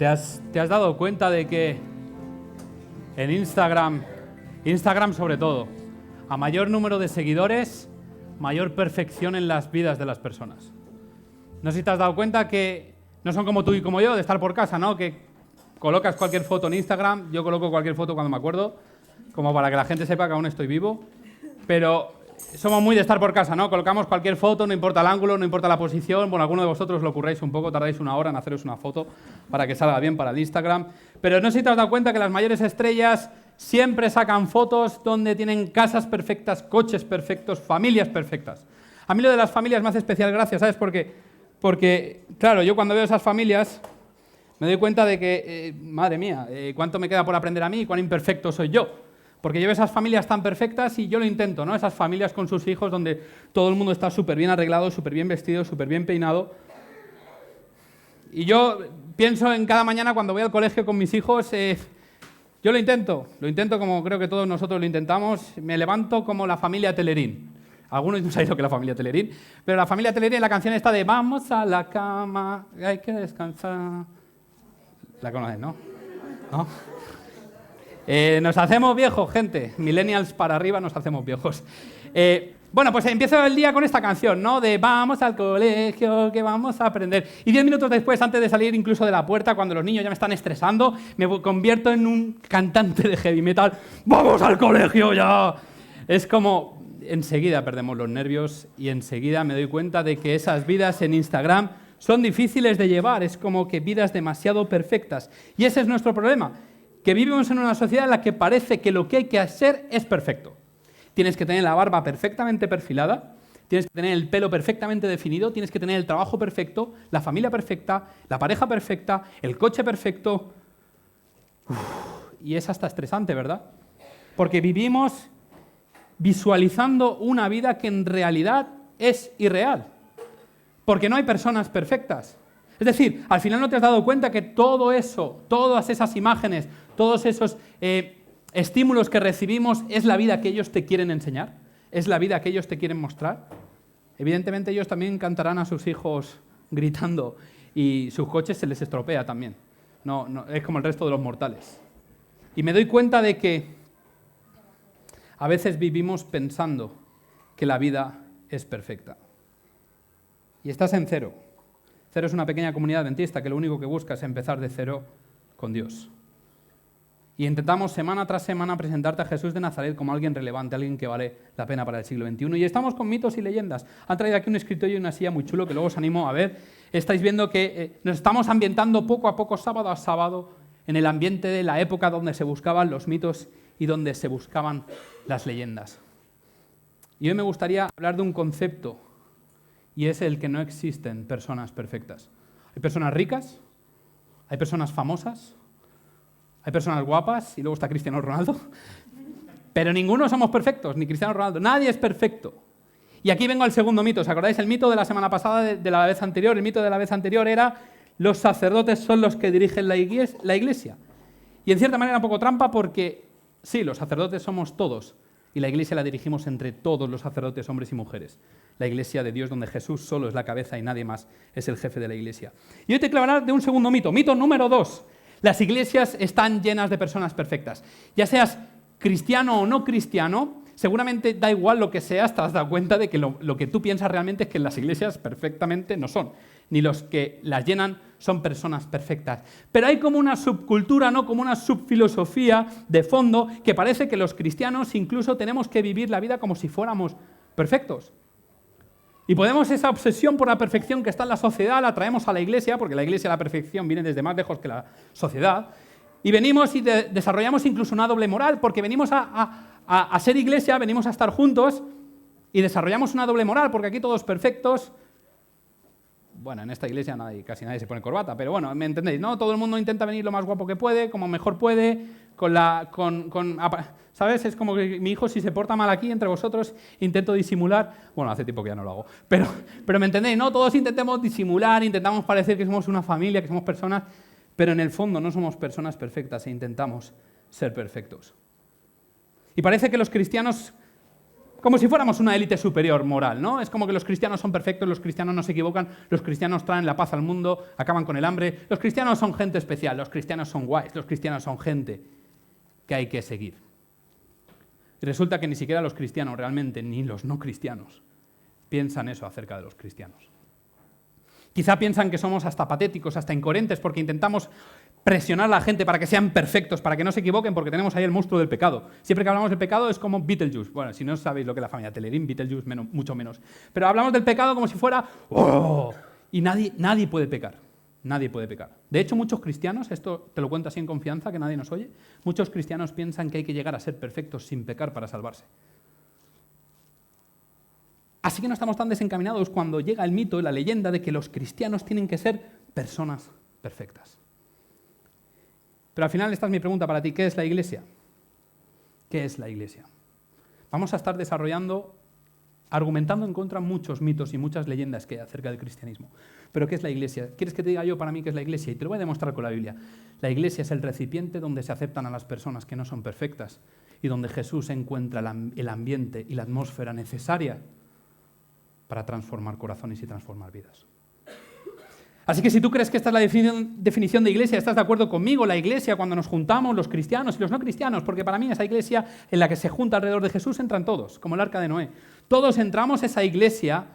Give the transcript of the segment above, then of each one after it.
¿Te has dado cuenta de que en Instagram sobre todo, a mayor número de seguidores, mayor perfección en las vidas de las personas? No sé si te has dado cuenta que no son como tú y como yo, de estar por casa, ¿no? Que colocas cualquier foto en Instagram, yo coloco cualquier foto cuando me acuerdo, como para que la gente sepa que aún estoy vivo, pero somos muy de estar por casa, ¿no? Colocamos cualquier foto, no importa el ángulo, no importa la posición. Bueno, alguno de vosotros lo curráis un poco, tardáis una hora en haceros una foto para que salga bien para el Instagram. Pero no sé si te has dado cuenta que las mayores estrellas siempre sacan fotos donde tienen casas perfectas, coches perfectos, familias perfectas. A mí lo de las familias me hace especial gracia, ¿sabes por qué? Porque, claro, yo cuando veo esas familias me doy cuenta de que, madre mía, cuánto me queda por aprender a mí y cuán imperfecto soy yo. Porque yo veo esas familias tan perfectas y yo lo intento, ¿no? Esas familias con sus hijos donde todo el mundo está súper bien arreglado, súper bien vestido, súper bien peinado. Y yo pienso en cada mañana cuando voy al colegio con mis hijos, yo lo intento como creo que todos nosotros lo intentamos, me levanto como la familia Telerín. Algunos no sabéis lo que es la familia Telerín, pero la familia Telerín, la canción esta de vamos a la cama, hay que descansar. ¿La conocéis, no? ¿No? Nos hacemos viejos, gente. Millennials para arriba nos hacemos viejos. Bueno, pues empiezo el día con esta canción, ¿no? De vamos al colegio, que vamos a aprender. Y 10 minutos después, antes de salir incluso de la puerta, cuando los niños ya me están estresando, me convierto en un cantante de heavy metal. ¡Vamos al colegio ya! Es como, enseguida perdemos los nervios y enseguida me doy cuenta de que esas vidas en Instagram son difíciles de llevar. Es como que vidas demasiado perfectas. Y ese es nuestro problema. Que vivimos en una sociedad en la que parece que lo que hay que hacer es perfecto. Tienes que tener la barba perfectamente perfilada, tienes que tener el pelo perfectamente definido, tienes que tener el trabajo perfecto, la familia perfecta, la pareja perfecta, el coche perfecto. Y es hasta estresante, ¿verdad? Porque vivimos visualizando una vida que en realidad es irreal. Porque no hay personas perfectas. Es decir, al final no te has dado cuenta que todo eso, todas esas imágenes, todos esos estímulos que recibimos es la vida que ellos te quieren enseñar, es la vida que ellos te quieren mostrar. Evidentemente ellos también cantarán a sus hijos gritando y sus coches se les estropea también. No, es como el resto de los mortales. Y me doy cuenta de que a veces vivimos pensando que la vida es perfecta. Y estás en cero. Cero es una pequeña comunidad adventista que lo único que busca es empezar de cero con Dios. Y intentamos semana tras semana presentarte a Jesús de Nazaret como alguien relevante, alguien que vale la pena para el siglo XXI. Y estamos con mitos y leyendas. Han traído aquí un escritorio y una silla muy chulo que luego os animo a ver. Estáis viendo que nos estamos ambientando poco a poco, sábado a sábado, en el ambiente de la época donde se buscaban los mitos y donde se buscaban las leyendas. Y hoy me gustaría hablar de un concepto, y es el que no existen personas perfectas. Hay personas ricas, hay personas famosas, hay personas guapas, y luego está Cristiano Ronaldo, pero ninguno somos perfectos, ni Cristiano Ronaldo, nadie es perfecto. Y aquí vengo al segundo mito. ¿Os acordáis el mito de la semana pasada, de la vez anterior? El mito de la vez anterior era los sacerdotes son los que dirigen la iglesia. Y en cierta manera un poco trampa porque, sí, los sacerdotes somos todos, y la iglesia la dirigimos entre todos los sacerdotes, hombres y mujeres. La iglesia de Dios donde Jesús solo es la cabeza y nadie más es el jefe de la iglesia. Y hoy te quiero hablar de un segundo mito. Mito número 2. Las iglesias están llenas de personas perfectas. Ya seas cristiano o no cristiano, seguramente da igual lo que seas, te has dado cuenta de que lo que tú piensas realmente es que las iglesias perfectamente no son. Ni los que las llenan son personas perfectas. Pero hay como una subcultura, ¿no? Como una subfilosofía de fondo que parece que los cristianos incluso tenemos que vivir la vida como si fuéramos perfectos. Y podemos esa obsesión por la perfección que está en la sociedad, la traemos a la iglesia, porque la iglesia, la perfección viene desde más lejos que la sociedad, y venimos y desarrollamos incluso una doble moral, porque venimos a ser iglesia, venimos a estar juntos y desarrollamos una doble moral, porque aquí todos perfectos. Bueno, en esta iglesia casi nadie se pone corbata, pero bueno, ¿me entendéis? ¿No? Todo el mundo intenta venir lo más guapo que puede, como mejor puede, ¿sabes? Es como que mi hijo, si se porta mal aquí entre vosotros, intento disimular. Bueno, hace tiempo que ya no lo hago, pero ¿me entendéis? ¿No? Todos intentamos disimular, intentamos parecer que somos una familia, que somos personas, pero en el fondo no somos personas perfectas e intentamos ser perfectos. Y parece que los cristianos como si fuéramos una élite superior moral, ¿no? Es como que los cristianos son perfectos, los cristianos no se equivocan, los cristianos traen la paz al mundo, acaban con el hambre, los cristianos son gente especial, los cristianos son guays, los cristianos son gente que hay que seguir. Y resulta que ni siquiera los cristianos realmente, ni los no cristianos, piensan eso acerca de los cristianos. Quizá piensan que somos hasta patéticos, hasta incoherentes, porque intentamos presionar a la gente para que sean perfectos, para que no se equivoquen, porque tenemos ahí el monstruo del pecado. Siempre que hablamos del pecado es como Beetlejuice. Bueno, si no sabéis lo que es la familia Telerín, Beetlejuice mucho menos. Pero hablamos del pecado como si fuera... ¡Oh! Y nadie puede pecar. Nadie puede pecar. De hecho, muchos cristianos, esto te lo cuento así en confianza, que nadie nos oye, muchos cristianos piensan que hay que llegar a ser perfectos sin pecar para salvarse. Así que no estamos tan desencaminados cuando llega el mito y la leyenda de que los cristianos tienen que ser personas perfectas. Pero al final esta es mi pregunta para ti, ¿qué es la Iglesia? ¿Qué es la Iglesia? Vamos a estar argumentando en contra muchos mitos y muchas leyendas que hay acerca del cristianismo. ¿Pero qué es la Iglesia? ¿Quieres que te diga yo para mí qué es la Iglesia? Y te lo voy a demostrar con la Biblia. La Iglesia es el recipiente donde se aceptan a las personas que no son perfectas y donde Jesús encuentra el ambiente y la atmósfera necesaria para transformar corazones y transformar vidas. Así que si tú crees que esta es la definición de iglesia, estás de acuerdo conmigo, la iglesia cuando nos juntamos, los cristianos y los no cristianos, porque para mí esa iglesia en la que se junta alrededor de Jesús entran todos, como el arca de Noé. Todos entramos a esa iglesia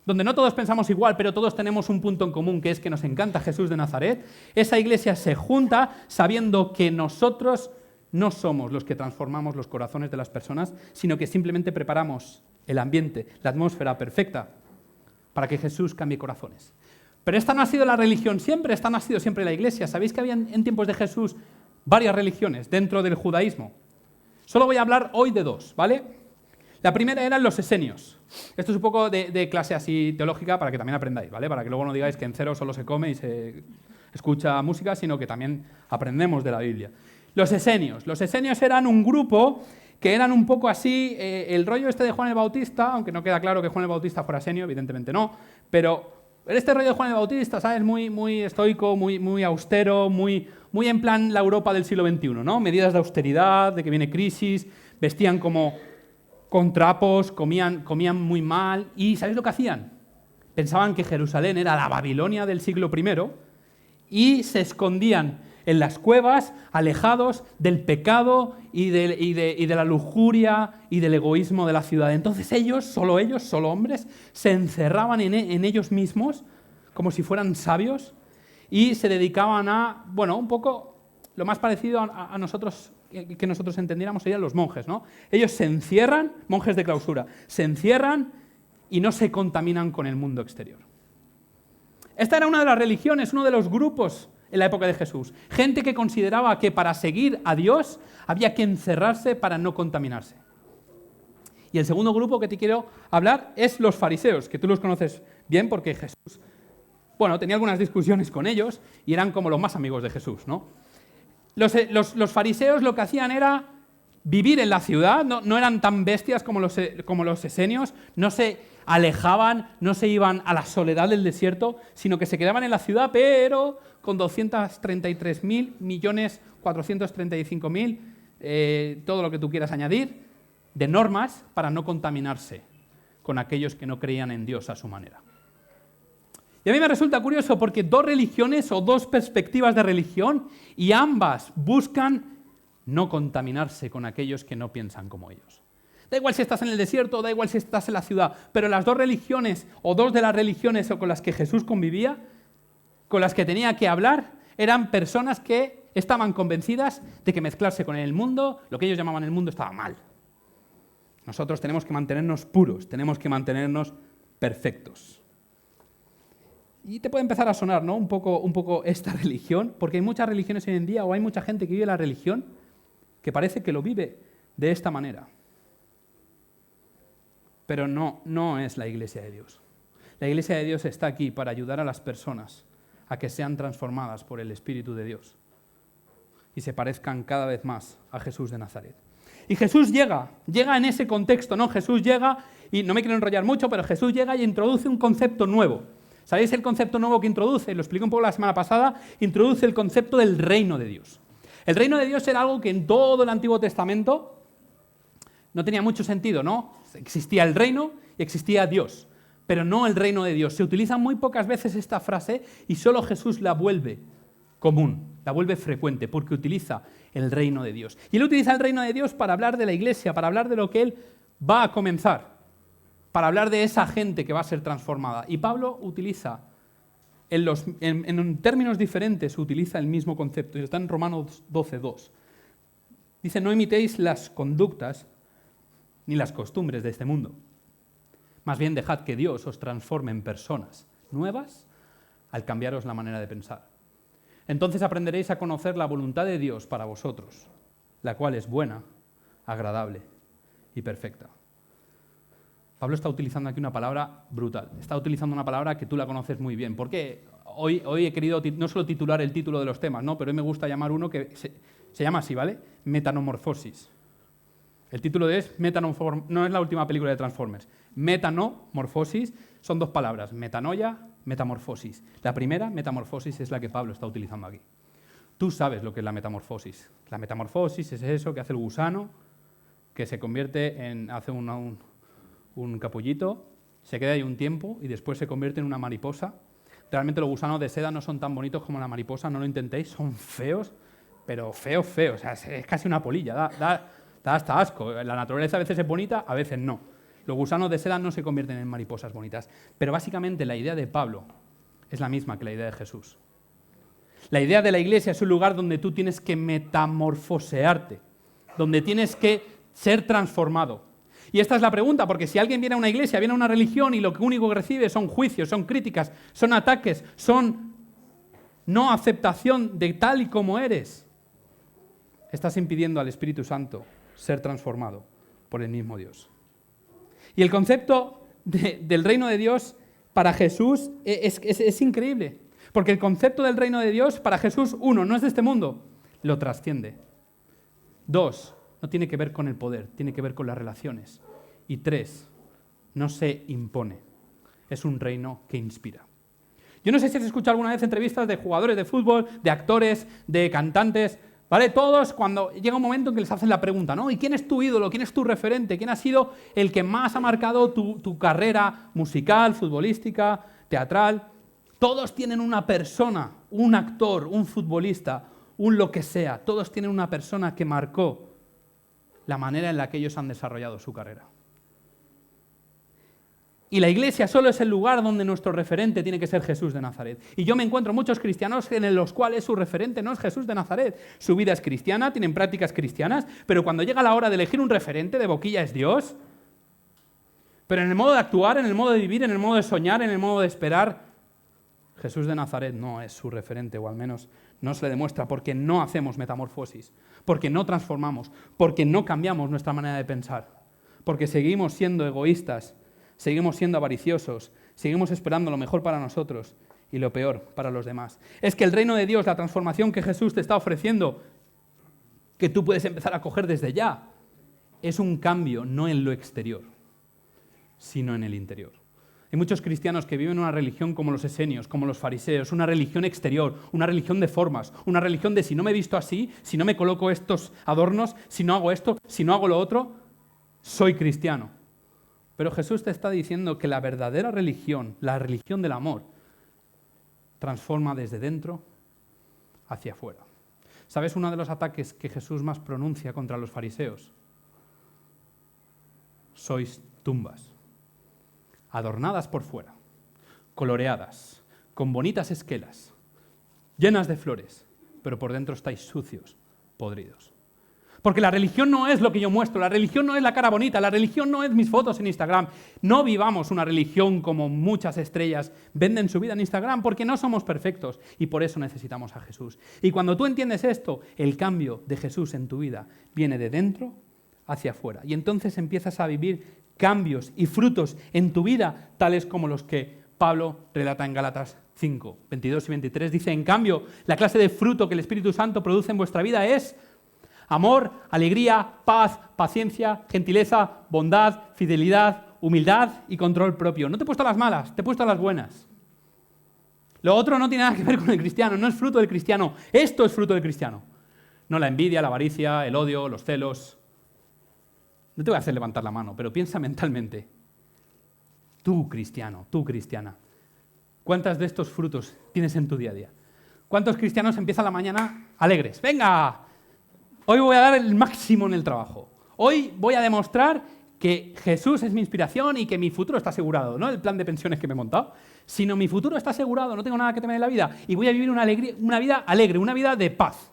donde no todos pensamos igual, pero todos tenemos un punto en común, que es que nos encanta Jesús de Nazaret. Esa iglesia se junta sabiendo que nosotros no somos los que transformamos los corazones de las personas, sino que simplemente preparamos el ambiente, la atmósfera perfecta para que Jesús cambie corazones. Pero esta no ha sido la religión siempre, esta no ha sido siempre la iglesia. ¿Sabéis que había en tiempos de Jesús varias religiones dentro del judaísmo? Solo voy a hablar hoy de dos, ¿vale? La primera eran los esenios. Esto es un poco de clase así teológica para que también aprendáis, ¿vale? Para que luego no digáis que en Cero solo se come y se escucha música, sino que también aprendemos de la Biblia. Los esenios eran un grupo que eran un poco así, el rollo este de Juan el Bautista, aunque no queda claro que Juan el Bautista fuera esenio, evidentemente no, pero este rollo de Juan el Bautista, ¿sabes? Muy estoico, muy austero, muy en plan la Europa del siglo XXI, ¿no? Medidas de austeridad, de que viene crisis, vestían como con trapos, comían muy mal, y ¿sabéis lo que hacían? Pensaban que Jerusalén era la Babilonia del siglo I y se escondían en las cuevas, alejados del pecado y de la lujuria y del egoísmo de la ciudad. Entonces ellos, solo hombres, se encerraban en ellos mismos como si fueran sabios y se dedicaban a, bueno, un poco lo más parecido a nosotros, que nosotros entendiéramos serían los monjes, ¿no? Ellos se encierran, monjes de clausura, se encierran y no se contaminan con el mundo exterior. Esta era una de las religiones, uno de los grupos en la época de Jesús. Gente que consideraba que para seguir a Dios había que encerrarse para no contaminarse. Y el segundo grupo que te quiero hablar es los fariseos, que tú los conoces bien porque Jesús, bueno, tenía algunas discusiones con ellos y eran como los más amigos de Jesús, ¿no? Los fariseos lo que hacían era vivir en la ciudad, no eran tan bestias como los esenios, no se alejaban, no se iban a la soledad del desierto, sino que se quedaban en la ciudad, pero con 233.435.000, todo lo que tú quieras añadir, de normas para no contaminarse con aquellos que no creían en Dios a su manera. Y a mí me resulta curioso porque dos religiones o dos perspectivas de religión y ambas buscan no contaminarse con aquellos que no piensan como ellos. Da igual si estás en el desierto, da igual si estás en la ciudad, pero las dos religiones o dos de las religiones con las que Jesús convivía, con las que tenía que hablar, eran personas que estaban convencidas de que mezclarse con el mundo, lo que ellos llamaban el mundo, estaba mal. Nosotros tenemos que mantenernos puros, tenemos que mantenernos perfectos. Y te puede empezar a sonar, ¿no? un poco esta religión, porque hay muchas religiones hoy en día, o hay mucha gente que vive la religión que parece que lo vive de esta manera. Pero no es la Iglesia de Dios. La Iglesia de Dios está aquí para ayudar a las personas a que sean transformadas por el Espíritu de Dios y se parezcan cada vez más a Jesús de Nazaret. Y Jesús llega en ese contexto, ¿no? Jesús llega, y no me quiero enrollar mucho, pero Jesús llega y introduce un concepto nuevo. ¿Sabéis el concepto nuevo que introduce? Lo expliqué un poco la semana pasada. Introduce el concepto del reino de Dios. El reino de Dios era algo que en todo el Antiguo Testamento no tenía mucho sentido, ¿no? Existía el reino y existía Dios, pero no el reino de Dios. Se utiliza muy pocas veces esta frase y solo Jesús la vuelve común, la vuelve frecuente, porque utiliza el reino de Dios. Y él utiliza el reino de Dios para hablar de la iglesia, para hablar de lo que él va a comenzar, para hablar de esa gente que va a ser transformada. Y Pablo utiliza, en términos diferentes, utiliza el mismo concepto. Y está en Romanos 12:2. Dice, no imitéis las conductas ni las costumbres de este mundo. Más bien dejad que Dios os transforme en personas nuevas al cambiaros la manera de pensar. Entonces aprenderéis a conocer la voluntad de Dios para vosotros, la cual es buena, agradable y perfecta. Pablo está utilizando aquí una palabra brutal. Está utilizando una palabra que tú la conoces muy bien. ¿Por qué? Hoy he querido no solo titular el título de los temas, ¿no? Pero hoy me gusta llamar uno que se llama así, ¿vale? Metanomorfosis. El título no es la última película de Transformers. Metanomorfosis son dos palabras, metanoia, metamorfosis. La primera, metamorfosis, es la que Pablo está utilizando aquí. Tú sabes lo que es la metamorfosis. La metamorfosis es eso que hace el gusano, que se convierte en, hace un capullito, se queda ahí un tiempo y después se convierte en una mariposa. Realmente los gusanos de seda no son tan bonitos como la mariposa, no lo intentéis, son feos, pero feos, feos. O sea, es casi una polilla, da hasta asco. La naturaleza a veces es bonita, a veces no. Los gusanos de seda no se convierten en mariposas bonitas. Pero básicamente la idea de Pablo es la misma que la idea de Jesús. La idea de la iglesia es un lugar donde tú tienes que metamorfosearte, donde tienes que ser transformado. Y esta es la pregunta, porque si alguien viene a una iglesia, viene a una religión y lo único que recibe son juicios, son críticas, son ataques, son no aceptación de tal y como eres, estás impidiendo al Espíritu Santo ser transformado por el mismo Dios. Y el concepto del reino de Dios para Jesús es increíble, porque el concepto del reino de Dios para Jesús, 1, no es de este mundo, lo trasciende. 2, no tiene que ver con el poder, tiene que ver con las relaciones. Y 3, no se impone, es un reino que inspira. Yo no sé si has escuchado alguna vez entrevistas de jugadores de fútbol, de actores, de cantantes, ¿vale? Todos, cuando llega un momento en que les hacen la pregunta, ¿no? ¿Y quién es tu ídolo? ¿Quién es tu referente? ¿Quién ha sido el que más ha marcado tu carrera musical, futbolística, teatral? Todos tienen una persona, un actor, un futbolista, un lo que sea. Todos tienen una persona que marcó la manera en la que ellos han desarrollado su carrera. Y la iglesia solo es el lugar donde nuestro referente tiene que ser Jesús de Nazaret. Y yo me encuentro muchos cristianos en los cuales su referente no es Jesús de Nazaret. Su vida es cristiana, tienen prácticas cristianas, pero cuando llega la hora de elegir un referente, de boquilla es Dios. Pero en el modo de actuar, en el modo de vivir, en el modo de soñar, en el modo de esperar, Jesús de Nazaret no es su referente, o al menos no se le demuestra, porque no hacemos metamorfosis, porque no transformamos, porque no cambiamos nuestra manera de pensar, porque seguimos siendo egoístas, seguimos siendo avariciosos, seguimos esperando lo mejor para nosotros y lo peor para los demás. Es que el reino de Dios, la transformación que Jesús te está ofreciendo, que tú puedes empezar a coger desde ya, es un cambio no en lo exterior, sino en el interior. Hay muchos cristianos que viven una religión como los esenios, como los fariseos, una religión exterior, una religión de formas, una religión de si no me he visto así, si no me coloco estos adornos, si no hago esto, si no hago lo otro, soy cristiano. Pero Jesús te está diciendo que la verdadera religión, la religión del amor, transforma desde dentro hacia afuera. ¿Sabes uno de los ataques que Jesús más pronuncia contra los fariseos? Sois tumbas, adornadas por fuera, coloreadas, con bonitas esquelas, llenas de flores, pero por dentro estáis sucios, podridos. Porque la religión no es lo que yo muestro, la religión no es la cara bonita, la religión no es mis fotos en Instagram. No vivamos una religión como muchas estrellas venden su vida en Instagram, porque no somos perfectos y por eso necesitamos a Jesús. Y cuando tú entiendes esto, el cambio de Jesús en tu vida viene de dentro hacia afuera. Y entonces empiezas a vivir cambios y frutos en tu vida, tales como los que Pablo relata en Gálatas 5, 22 y 23. Dice, en cambio, la clase de fruto que el Espíritu Santo produce en vuestra vida es amor, alegría, paz, paciencia, gentileza, bondad, fidelidad, humildad y control propio. No te he puesto las malas, te he puesto las buenas. Lo otro no tiene nada que ver con el cristiano, no es fruto del cristiano. Esto es fruto del cristiano. No la envidia, la avaricia, el odio, los celos. No te voy a hacer levantar la mano, pero piensa mentalmente. Tú, cristiano, tú, cristiana, ¿cuántos de estos frutos tienes en tu día a día? ¿Cuántos cristianos empiezan la mañana alegres? ¡Venga! Hoy voy a dar el máximo en el trabajo. Hoy voy a demostrar que Jesús es mi inspiración y que mi futuro está asegurado. No el plan de pensiones que me he montado, sino mi futuro está asegurado, no tengo nada que temer en la vida y voy a vivir una vida alegre, una vida de paz.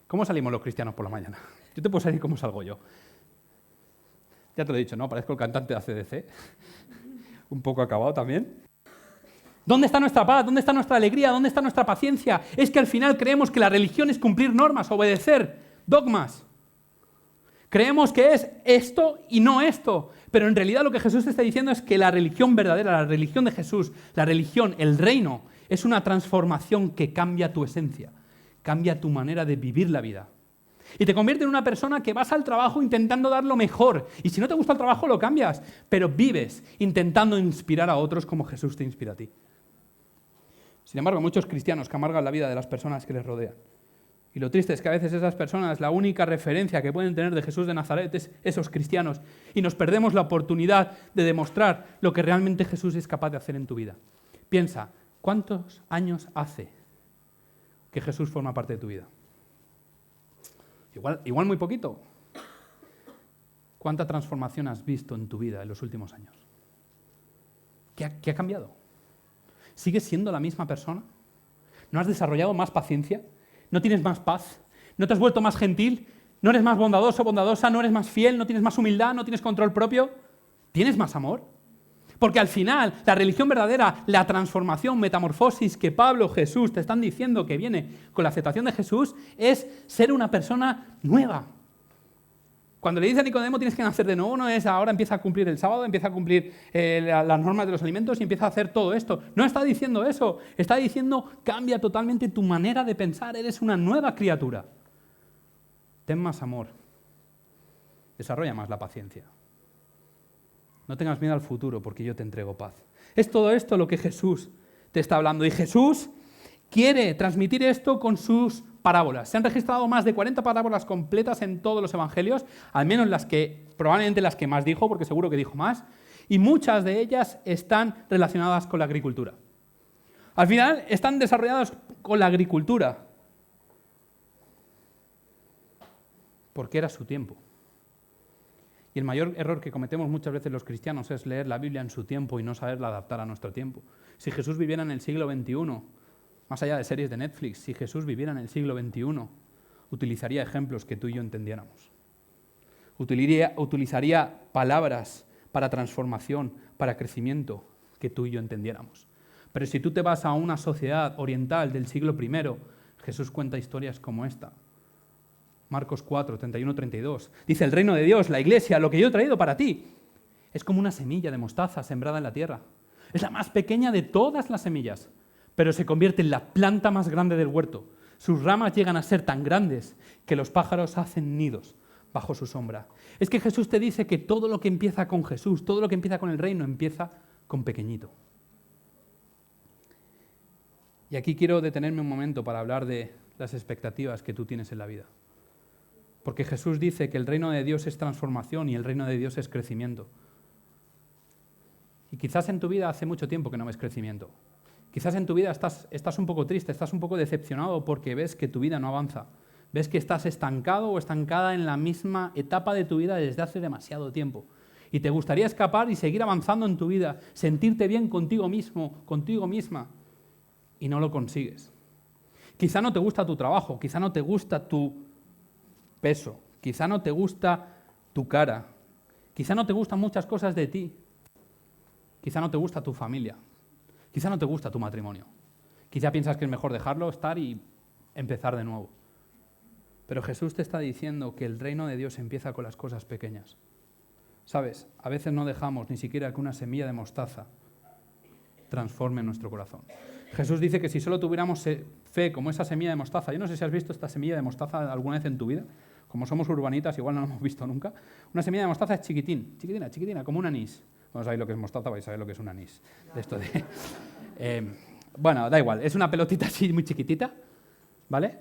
¿Cómo salimos los cristianos por la mañana? Yo te puedo salir cómo salgo yo. Ya te lo he dicho, ¿no? Parezco el cantante de AC/DC. Un poco acabado también. ¿Dónde está nuestra paz? ¿Dónde está nuestra alegría? ¿Dónde está nuestra paciencia? Es que al final creemos que la religión es cumplir normas, obedecer dogmas. Creemos que es esto y no esto. Pero en realidad lo que Jesús te está diciendo es que la religión verdadera, la religión de Jesús, la religión, el reino, es una transformación que cambia tu esencia, cambia tu manera de vivir la vida. Y te convierte en una persona que vas al trabajo intentando dar lo mejor. Y si no te gusta el trabajo, lo cambias. Pero vives intentando inspirar a otros como Jesús te inspira a ti. Sin embargo, hay muchos cristianos que amargan la vida de las personas que les rodean. Y lo triste es que a veces esas personas, la única referencia que pueden tener de Jesús de Nazaret es esos cristianos. Y nos perdemos la oportunidad de demostrar lo que realmente Jesús es capaz de hacer en tu vida. Piensa, ¿cuántos años hace que Jesús forma parte de tu vida? Igual muy poquito. ¿Cuánta transformación has visto en tu vida en los últimos años? ¿Qué ha cambiado? ¿Sigues siendo la misma persona? ¿No has desarrollado más paciencia? ¿No tienes más paz? ¿No te has vuelto más gentil? ¿No eres más bondadoso, bondadosa? ¿No eres más fiel? ¿No tienes más humildad? ¿No tienes control propio? ¿Tienes más amor? Porque al final, la religión verdadera, la transformación, metamorfosis que Pablo, Jesús te están diciendo que viene con la aceptación de Jesús, es ser una persona nueva. Cuando le dice a Nicodemo tienes que nacer de nuevo, no es ahora empieza a cumplir el sábado, empieza a cumplir las normas de los alimentos y empieza a hacer todo esto. No está diciendo eso, está diciendo cambia totalmente tu manera de pensar, eres una nueva criatura. Ten más amor, desarrolla más la paciencia. No tengas miedo al futuro porque yo te entrego paz. Es todo esto lo que Jesús te está hablando y Jesús quiere transmitir esto con sus parábolas. Se han registrado más de 40 parábolas completas en todos los evangelios, al menos probablemente las que más dijo, porque seguro que dijo más, y muchas de ellas están relacionadas con la agricultura. Al final están desarrolladas con la agricultura, porque era su tiempo. Y el mayor error que cometemos muchas veces los cristianos es leer la Biblia en su tiempo y no saberla adaptar a nuestro tiempo. Si Jesús viviera en el siglo XXI, más allá de series de Netflix, si Jesús viviera en el siglo XXI, utilizaría ejemplos que tú y yo entendiéramos. Utilizaría palabras para transformación, para crecimiento, que tú y yo entendiéramos. Pero si tú te vas a una sociedad oriental del siglo I, Jesús cuenta historias como esta. Marcos 4, 31, 32. Dice, el reino de Dios, la iglesia, lo que yo he traído para ti, es como una semilla de mostaza sembrada en la tierra. Es la más pequeña de todas las semillas, pero se convierte en la planta más grande del huerto. Sus ramas llegan a ser tan grandes que los pájaros hacen nidos bajo su sombra. Es que Jesús te dice que todo lo que empieza con Jesús, todo lo que empieza con el reino, empieza con pequeñito. Y aquí quiero detenerme un momento para hablar de las expectativas que tú tienes en la vida. Porque Jesús dice que el reino de Dios es transformación y el reino de Dios es crecimiento. Y quizás en tu vida hace mucho tiempo que no ves crecimiento. Quizás en tu vida estás un poco triste, estás un poco decepcionado porque ves que tu vida no avanza. Ves que estás estancado o estancada en la misma etapa de tu vida desde hace demasiado tiempo. Y te gustaría escapar y seguir avanzando en tu vida, sentirte bien contigo mismo, contigo misma, y no lo consigues. Quizá no te gusta tu trabajo, quizá no te gusta tu peso, quizá no te gusta tu cara, quizá no te gustan muchas cosas de ti, quizá no te gusta tu familia, quizá no te gusta tu matrimonio, quizá piensas que es mejor dejarlo estar y empezar de nuevo. Pero Jesús te está diciendo que el reino de Dios empieza con las cosas pequeñas. ¿Sabes? A veces no dejamos ni siquiera que una semilla de mostaza transforme nuestro corazón. Jesús dice que si solo tuviéramos fe como esa semilla de mostaza, yo no sé si has visto esta semilla de mostaza alguna vez en tu vida, como somos urbanitas igual no lo hemos visto nunca, una semilla de mostaza es chiquitina, como un anís. No sabéis lo que es mostaza, vais a saber lo que es un anís. De esto de, bueno, da igual, es una pelotita así muy chiquitita, ¿vale?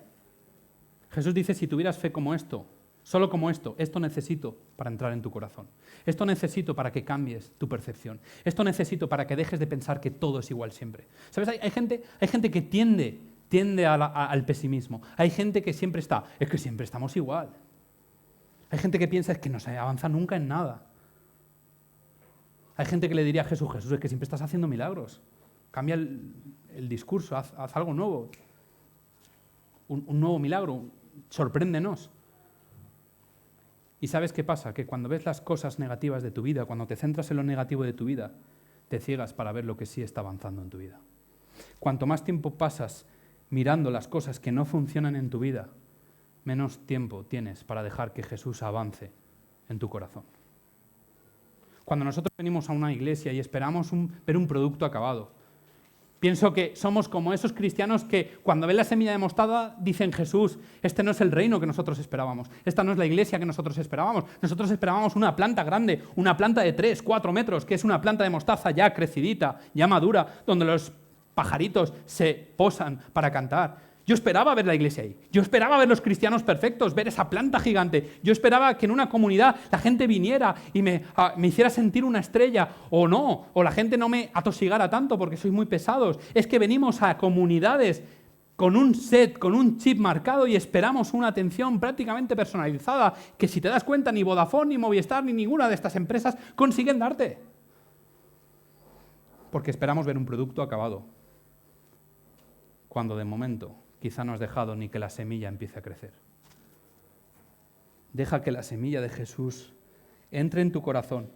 Jesús dice, si tuvieras fe como esto, Solo como esto necesito para entrar en tu corazón. Esto necesito para que cambies tu percepción. Esto necesito para que dejes de pensar que todo es igual siempre. ¿Sabes? Hay gente que tiende al pesimismo. Hay gente que siempre es que siempre estamos igual. Hay gente que piensa es que no se avanza nunca en nada. Hay gente que le diría a Jesús, es que siempre estás haciendo milagros. Cambia el discurso, haz algo nuevo. Un nuevo milagro, sorpréndenos. ¿Y sabes qué pasa? Que cuando ves las cosas negativas de tu vida, cuando te centras en lo negativo de tu vida, te ciegas para ver lo que sí está avanzando en tu vida. Cuanto más tiempo pasas mirando las cosas que no funcionan en tu vida, menos tiempo tienes para dejar que Jesús avance en tu corazón. Cuando nosotros venimos a una iglesia y esperamos ver un producto acabado, pienso que somos como esos cristianos que cuando ven la semilla de mostaza dicen, Jesús, este no es el reino que nosotros esperábamos, esta no es la iglesia que nosotros esperábamos. Nosotros esperábamos una planta grande, una planta de 3, 4 metros, que es una planta de mostaza ya crecidita, ya madura, donde los pajaritos se posan para cantar. Yo esperaba ver la iglesia ahí. Yo esperaba ver los cristianos perfectos, ver esa planta gigante. Yo esperaba que en una comunidad la gente viniera y me hiciera sentir una estrella, o no, o la gente no me atosigara tanto porque sois muy pesados. Es que venimos a comunidades con un set, con un chip marcado y esperamos una atención prácticamente personalizada que, si te das cuenta, ni Vodafone, ni Movistar, ni ninguna de estas empresas consiguen darte. Porque esperamos ver un producto acabado, cuando de momento quizá no has dejado ni que la semilla empiece a crecer. Deja que la semilla de Jesús entre en tu corazón,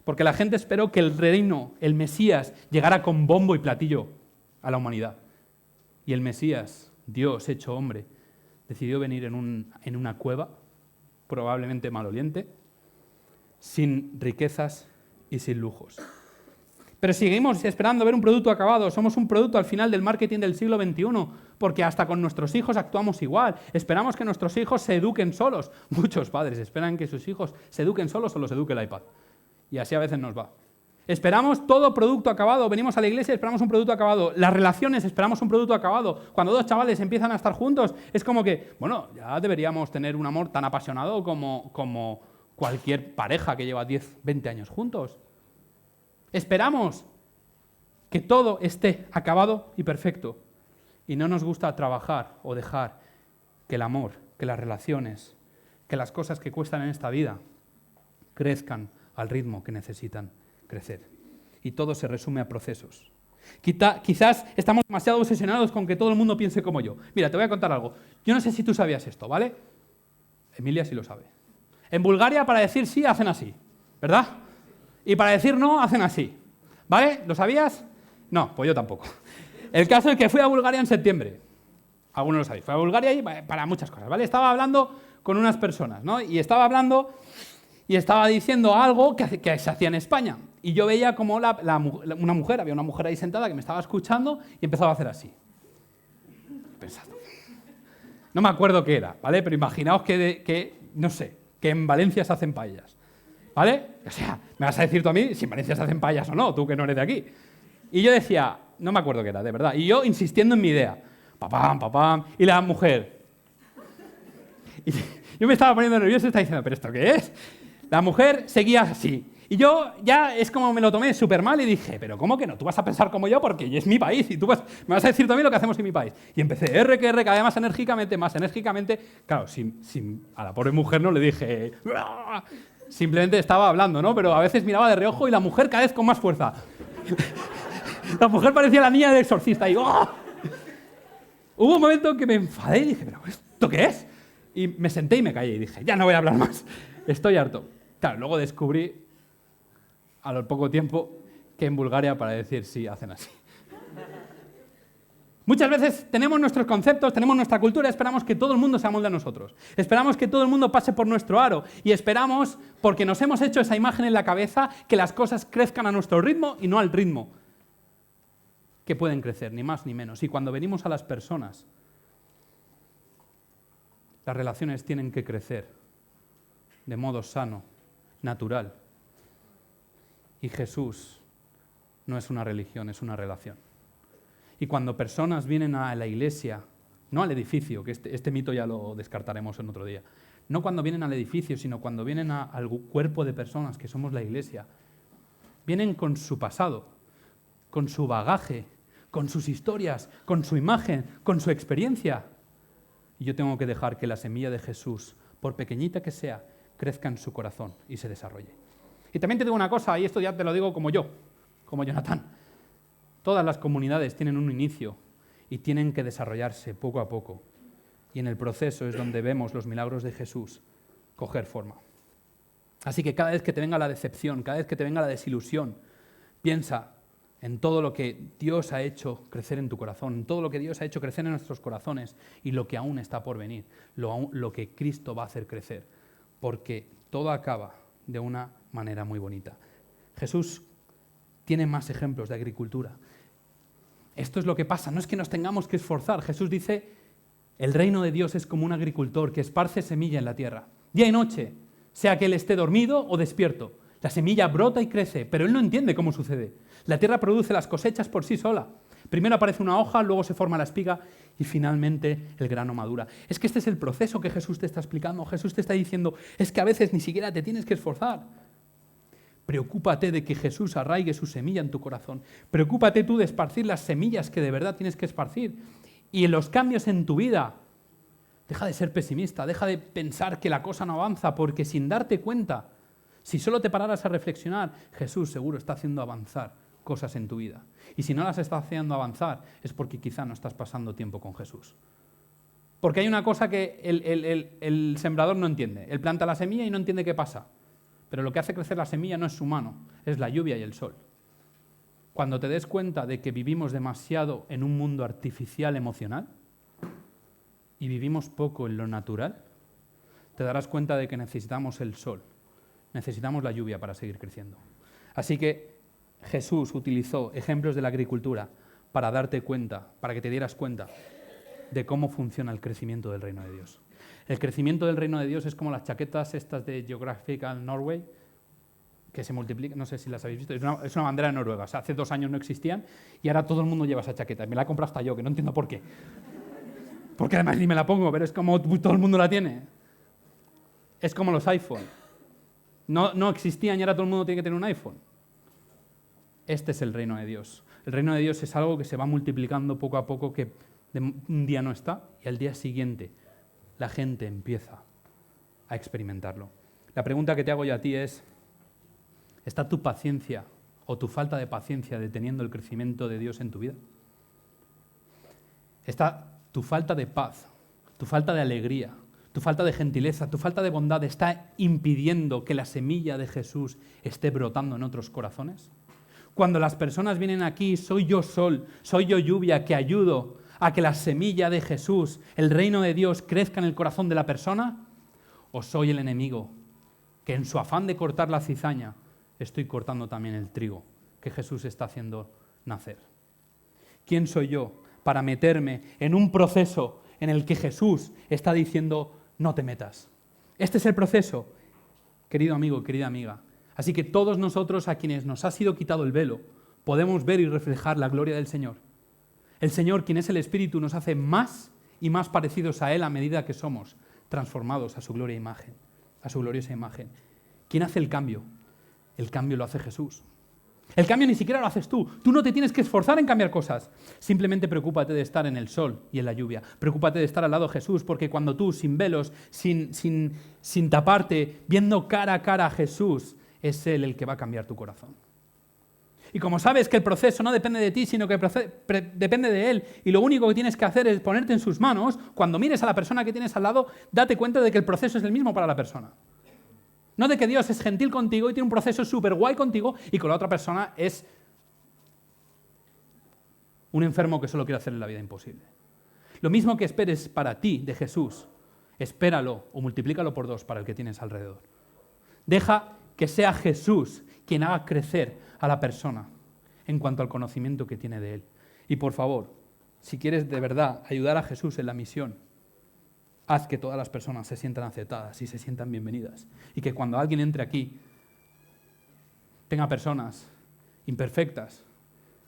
porque la gente esperó que el reino, el Mesías, llegara con bombo y platillo a la humanidad. Y el Mesías, Dios hecho hombre, decidió venir en una cueva, probablemente maloliente, sin riquezas y sin lujos. Pero seguimos esperando ver un producto acabado. Somos un producto al final del marketing del siglo XXI, porque hasta con nuestros hijos actuamos igual. Esperamos que nuestros hijos se eduquen solos. Muchos padres esperan que sus hijos se eduquen solos o los eduque el iPad. Y así a veces nos va. Esperamos todo producto acabado. Venimos a la iglesia y esperamos un producto acabado. Las relaciones, esperamos un producto acabado. Cuando dos chavales empiezan a estar juntos, es como que, bueno, ya deberíamos tener un amor tan apasionado como cualquier pareja que lleva 10, 20 años juntos. Esperamos que todo esté acabado y perfecto. Y no nos gusta trabajar o dejar que el amor, que las relaciones, que las cosas que cuestan en esta vida crezcan al ritmo que necesitan crecer. Y todo se resume a procesos. Quizás estamos demasiado obsesionados con que todo el mundo piense como yo. Mira, te voy a contar algo. Yo no sé si tú sabías esto, ¿vale? Emilia sí lo sabe. En Bulgaria, para decir sí, hacen así, ¿verdad? Y para decir no, hacen así. ¿Vale? ¿Lo sabías? No, pues yo tampoco. El caso es que fui a Bulgaria en septiembre. Algunos lo sabéis. Fui a Bulgaria y para muchas cosas, ¿vale? Estaba hablando con unas personas, ¿no? Y estaba hablando y estaba diciendo algo que se hacía en España. Y yo veía como había una mujer ahí sentada que me estaba escuchando y empezaba a hacer así. Pensando. No me acuerdo qué era, ¿vale? Pero imaginaos no sé, que en Valencia se hacen paellas. ¿Vale? O sea, me vas a decir tú a mí si en Valencia se hacen paellas o no, tú que no eres de aquí. Y yo decía, no me acuerdo qué era, de verdad. Y yo insistiendo en mi idea. Papam, papam. Y la mujer. Y yo me estaba poniendo nervioso y estaba diciendo, ¿pero esto qué es? La mujer seguía así. Y yo ya es como me lo tomé súper mal y dije, pero ¿cómo que no? Tú vas a pensar como yo porque es mi país y me vas a decir también lo que hacemos en mi país. Y empecé que cada vez más enérgicamente. Claro, a la pobre mujer no le dije... Simplemente estaba hablando, ¿no? Pero a veces miraba de reojo y la mujer cada vez con más fuerza. La mujer parecía la niña del exorcista y ¡oh! Hubo un momento en que me enfadé y dije, ¿pero esto qué es? Y me senté y me callé y dije, ya no voy a hablar más. Estoy harto. Claro, luego descubrí, al poco tiempo, que en Bulgaria para decir sí hacen así. Muchas veces tenemos nuestros conceptos, tenemos nuestra cultura, esperamos que todo el mundo se amolde a nosotros. Esperamos que todo el mundo pase por nuestro aro y esperamos, porque nos hemos hecho esa imagen en la cabeza, que las cosas crezcan a nuestro ritmo y no al ritmo que pueden crecer, ni más ni menos. Y cuando venimos a las personas, las relaciones tienen que crecer de modo sano, natural. Y Jesús no es una religión, es una relación. Y cuando personas vienen a la iglesia, no al edificio, que este mito ya lo descartaremos en otro día, no cuando vienen al edificio, sino cuando vienen al cuerpo de personas que somos la iglesia. Vienen con su pasado, con su bagaje, con sus historias, con su imagen, con su experiencia. Y yo tengo que dejar que la semilla de Jesús, por pequeñita que sea, crezca en su corazón y se desarrolle. Y también te digo una cosa, y esto ya te lo digo como yo, como Jonathan. Todas las comunidades tienen un inicio y tienen que desarrollarse poco a poco. Y en el proceso es donde vemos los milagros de Jesús coger forma. Así que cada vez que te venga la decepción, cada vez que te venga la desilusión, piensa en todo lo que Dios ha hecho crecer en tu corazón, en todo lo que Dios ha hecho crecer en nuestros corazones y lo que aún está por venir, lo que Cristo va a hacer crecer, porque todo acaba de una manera muy bonita. Jesús tiene más ejemplos de agricultura. Esto es lo que pasa, no es que nos tengamos que esforzar. Jesús dice, el reino de Dios es como un agricultor que esparce semilla en la tierra, día y noche, sea que él esté dormido o despierto. La semilla brota y crece, pero él no entiende cómo sucede. La tierra produce las cosechas por sí sola. Primero aparece una hoja, luego se forma la espiga y finalmente el grano madura. Es que este es el proceso que Jesús te está explicando. Jesús te está diciendo, es que a veces ni siquiera te tienes que esforzar. Preocúpate de que Jesús arraigue su semilla en tu corazón. Preocúpate tú de esparcir las semillas que de verdad tienes que esparcir. Y en los cambios en tu vida, deja de ser pesimista, deja de pensar que la cosa no avanza, porque sin darte cuenta, si solo te pararas a reflexionar, Jesús seguro está haciendo avanzar cosas en tu vida. Y si no las está haciendo avanzar, es porque quizá no estás pasando tiempo con Jesús. Porque hay una cosa que el sembrador no entiende. Él planta la semilla y no entiende qué pasa. Pero lo que hace crecer la semilla no es su mano, es la lluvia y el sol. Cuando te des cuenta de que vivimos demasiado en un mundo artificial emocional y vivimos poco en lo natural, te darás cuenta de que necesitamos el sol, necesitamos la lluvia para seguir creciendo. Así que Jesús utilizó ejemplos de la agricultura para darte cuenta, para que te dieras cuenta de cómo funciona el crecimiento del reino de Dios. El crecimiento del reino de Dios es como las chaquetas estas de Geographical Norway, que se multiplican, no sé si las habéis visto, es una bandera de Noruega, o sea, hace 2 años no existían y ahora todo el mundo lleva esa chaqueta. Me la he comprado hasta yo, que no entiendo por qué. Porque además ni me la pongo, pero es como todo el mundo la tiene. Es como los iPhone. No existían y ahora todo el mundo tiene que tener un iPhone. Este es el reino de Dios. El reino de Dios es algo que se va multiplicando poco a poco, que un día no está y al día siguiente la gente empieza a experimentarlo. La pregunta que te hago yo a ti es, ¿está tu paciencia o tu falta de paciencia deteniendo el crecimiento de Dios en tu vida? ¿Está tu falta de paz, tu falta de alegría, tu falta de gentileza, tu falta de bondad está impidiendo que la semilla de Jesús esté brotando en otros corazones? Cuando las personas vienen aquí, soy yo sol, soy yo lluvia que ayudo a que la semilla de Jesús, el reino de Dios, crezca en el corazón de la persona, ¿o soy el enemigo que en su afán de cortar la cizaña estoy cortando también el trigo que Jesús está haciendo nacer? ¿Quién soy yo para meterme en un proceso en el que Jesús está diciendo no te metas? Este es el proceso, querido amigo, querida amiga. Así que todos nosotros a quienes nos ha sido quitado el velo podemos ver y reflejar la gloria del Señor. El Señor, quien es el Espíritu, nos hace más y más parecidos a Él a medida que somos transformados a su gloria e imagen, a su gloriosa imagen. ¿Quién hace el cambio? El cambio lo hace Jesús. El cambio ni siquiera lo haces tú. Tú no te tienes que esforzar en cambiar cosas. Simplemente preocúpate de estar en el sol y en la lluvia. Preocúpate de estar al lado de Jesús, porque cuando tú, sin velos, sin taparte, viendo cara a cara a Jesús, es Él el que va a cambiar tu corazón. Y como sabes que el proceso no depende de ti, sino que depende de Él, y lo único que tienes que hacer es ponerte en sus manos, cuando mires a la persona que tienes al lado, date cuenta de que el proceso es el mismo para la persona. No de que Dios es gentil contigo y tiene un proceso súper guay contigo y con la otra persona es un enfermo que solo quiere hacerle la vida imposible. Lo mismo que esperes para ti de Jesús, espéralo o multiplícalo por 2 para el que tienes alrededor. Deja que sea Jesús quien haga crecer a la persona en cuanto al conocimiento que tiene de Él. Y por favor, si quieres de verdad ayudar a Jesús en la misión, haz que todas las personas se sientan aceptadas y se sientan bienvenidas. Y que cuando alguien entre aquí, tenga personas imperfectas,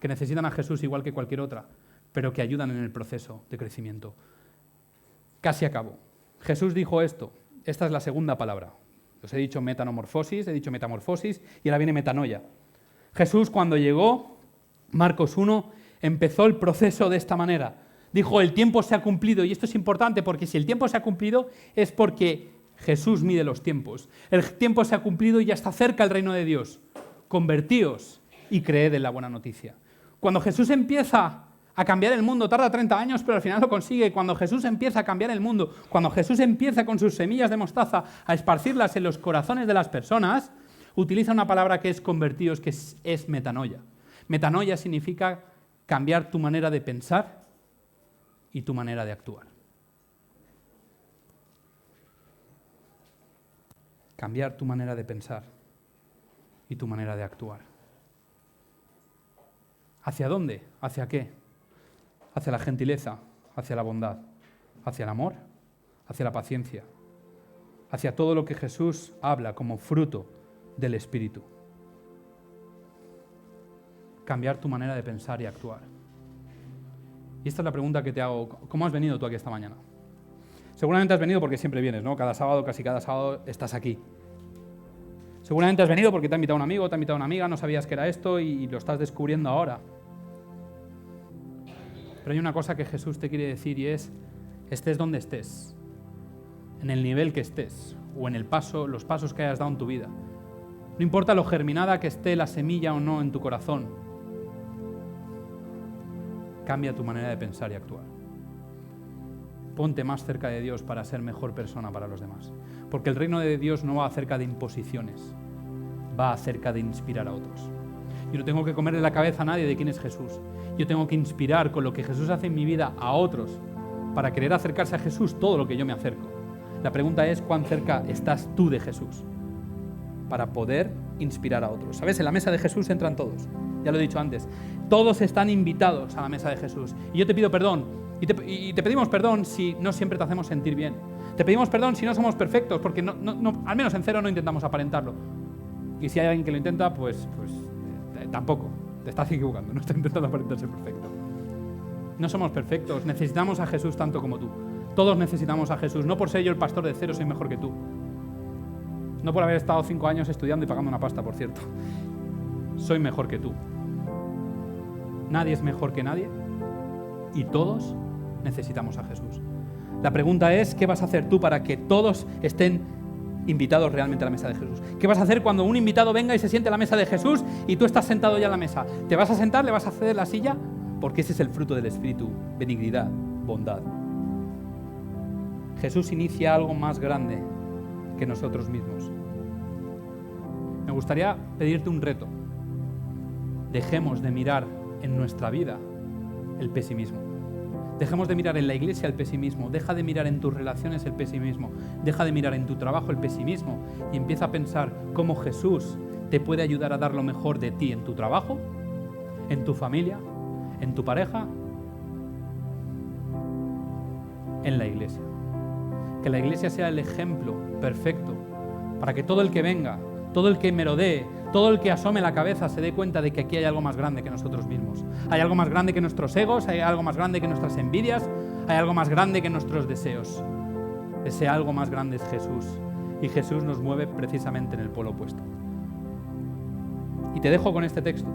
que necesitan a Jesús igual que cualquier otra, pero que ayudan en el proceso de crecimiento. Casi acabo. Jesús dijo esto, esta es la segunda palabra. Os he dicho metamorfosis, y ahora viene metanoia. Jesús, cuando llegó, Marcos 1, empezó el proceso de esta manera. Dijo, el tiempo se ha cumplido, y esto es importante porque si el tiempo se ha cumplido es porque Jesús mide los tiempos. El tiempo se ha cumplido y ya está cerca el reino de Dios. Convertíos y creed en la buena noticia. Cuando Jesús empieza a cambiar el mundo, tarda 30 años, pero al final lo consigue. Cuando Jesús empieza a cambiar el mundo, cuando Jesús empieza con sus semillas de mostaza a esparcirlas en los corazones de las personas, utiliza una palabra que es convertíos, que es metanoia. Metanoia significa cambiar tu manera de pensar y tu manera de actuar. Cambiar tu manera de pensar y tu manera de actuar. ¿Hacia dónde? ¿Hacia qué? Hacia la gentileza, hacia la bondad, hacia el amor, hacia la paciencia, hacia todo lo que Jesús habla como fruto del Espíritu. Cambiar tu manera de pensar y actuar. Y esta es la pregunta que te hago. ¿Cómo has venido tú aquí esta mañana? Seguramente has venido porque siempre vienes, ¿no? Cada sábado, casi cada sábado, estás aquí. Seguramente has venido porque te ha invitado un amigo, te ha invitado una amiga, no sabías que era esto y lo estás descubriendo ahora. Pero hay una cosa que Jesús te quiere decir y es, estés donde estés, en el nivel que estés, o en los pasos que hayas dado en tu vida. No importa lo germinada que esté la semilla o no en tu corazón, cambia tu manera de pensar y actuar. Ponte más cerca de Dios para ser mejor persona para los demás. Porque el reino de Dios no va acerca de imposiciones, va acerca de inspirar a otros. Yo no tengo que comerle la cabeza a nadie de quién es Jesús. Yo tengo que inspirar con lo que Jesús hace en mi vida a otros para querer acercarse a Jesús todo lo que yo me acerco. La pregunta es, ¿cuán cerca estás tú de Jesús? Para poder inspirar a otros. ¿Sabes? En la mesa de Jesús entran todos. Ya lo he dicho antes. Todos están invitados a la mesa de Jesús. Y yo te pido perdón. Y te pedimos perdón si no siempre te hacemos sentir bien. Te pedimos perdón si no somos perfectos, porque al menos en cero no intentamos aparentarlo. Y si hay alguien que lo intenta, pues tampoco. Te estás equivocando, no estás intentando aparentar ser perfecto. No somos perfectos, necesitamos a Jesús tanto como tú. Todos necesitamos a Jesús. No por ser yo el pastor de cero soy mejor que tú. No por haber estado 5 años estudiando y pagando una pasta, por cierto. Soy mejor que tú. Nadie es mejor que nadie y todos necesitamos a Jesús. La pregunta es, ¿qué vas a hacer tú para que todos estén invitados realmente a la mesa de Jesús? ¿Qué vas a hacer cuando un invitado venga y se siente a la mesa de Jesús y tú estás sentado ya en la mesa? ¿Te vas a sentar? ¿Le vas a ceder la silla? Porque ese es el fruto del Espíritu, benignidad, bondad. Jesús inicia algo más grande que nosotros mismos. Me gustaría pedirte un reto. Dejemos de mirar en nuestra vida el pesimismo. Dejemos de mirar en la iglesia el pesimismo. Deja de mirar en tus relaciones el pesimismo. Deja de mirar en tu trabajo el pesimismo y empieza a pensar cómo Jesús te puede ayudar a dar lo mejor de ti en tu trabajo, en tu familia, en tu pareja, en la iglesia. Que la iglesia sea el ejemplo perfecto para que todo el que venga, todo el que merodee, todo el que asome la cabeza se dé cuenta de que aquí hay algo más grande que nosotros mismos. Hay algo más grande que nuestros egos, hay algo más grande que nuestras envidias, hay algo más grande que nuestros deseos. Ese algo más grande es Jesús. Y Jesús nos mueve precisamente en el polo opuesto. Y te dejo con este texto,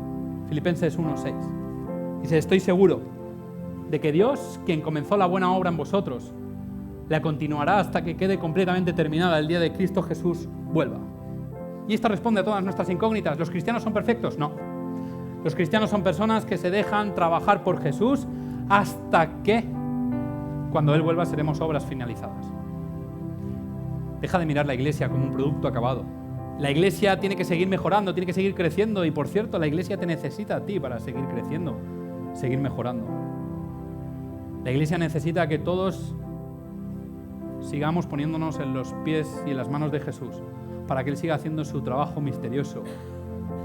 Filipenses 1:6. Dice, estoy seguro de que Dios, quien comenzó la buena obra en vosotros, la continuará hasta que quede completamente terminada el día de Cristo Jesús vuelva. Y esto responde a todas nuestras incógnitas. ¿Los cristianos son perfectos? No. Los cristianos son personas que se dejan trabajar por Jesús hasta que, cuando Él vuelva, seremos obras finalizadas. Deja de mirar la iglesia como un producto acabado. La iglesia tiene que seguir mejorando, tiene que seguir creciendo y, por cierto, la iglesia te necesita a ti para seguir creciendo, seguir mejorando. La iglesia necesita que todos sigamos poniéndonos en los pies y en las manos de Jesús para que Él siga haciendo su trabajo misterioso,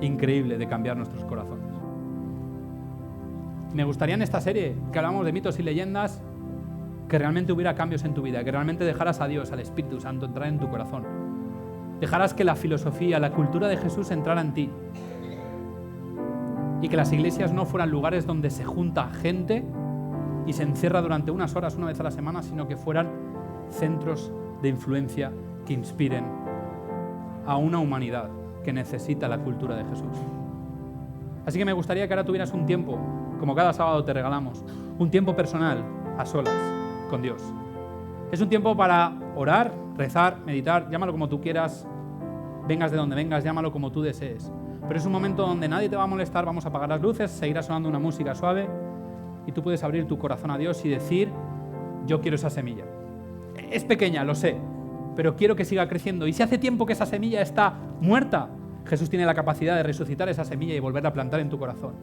increíble, de cambiar nuestros corazones. Me gustaría en esta serie que hablamos de mitos y leyendas que realmente hubiera cambios en tu vida, que realmente dejaras a Dios, al Espíritu Santo entrar en tu corazón. Dejaras que la filosofía, la cultura de Jesús entrara en ti. Y que las iglesias no fueran lugares donde se junta gente y se encierra durante unas horas, una vez a la semana, sino que fueran centros de influencia que inspiren a una humanidad que necesita la cultura de Jesús. Así que me gustaría que ahora tuvieras un tiempo, como cada sábado te regalamos, un tiempo personal, a solas, con Dios. Es un tiempo para orar, rezar, meditar, llámalo como tú quieras, vengas de donde vengas, llámalo como tú desees. Pero es un momento donde nadie te va a molestar, vamos a apagar las luces, seguirá sonando una música suave y tú puedes abrir tu corazón a Dios y decir, yo quiero esa semilla. Es pequeña, lo sé, pero quiero que siga creciendo. Y si hace tiempo que esa semilla está muerta, Jesús tiene la capacidad de resucitar esa semilla y volverla a plantar en tu corazón.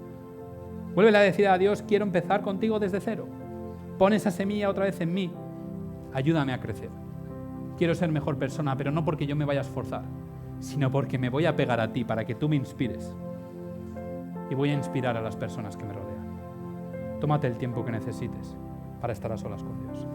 Vuélvele a decir a Dios, quiero empezar contigo desde cero. Pon esa semilla otra vez en mí. Ayúdame a crecer. Quiero ser mejor persona, pero no porque yo me vaya a esforzar, sino porque me voy a pegar a ti para que tú me inspires. Y voy a inspirar a las personas que me rodean. Tómate el tiempo que necesites para estar a solas con Dios.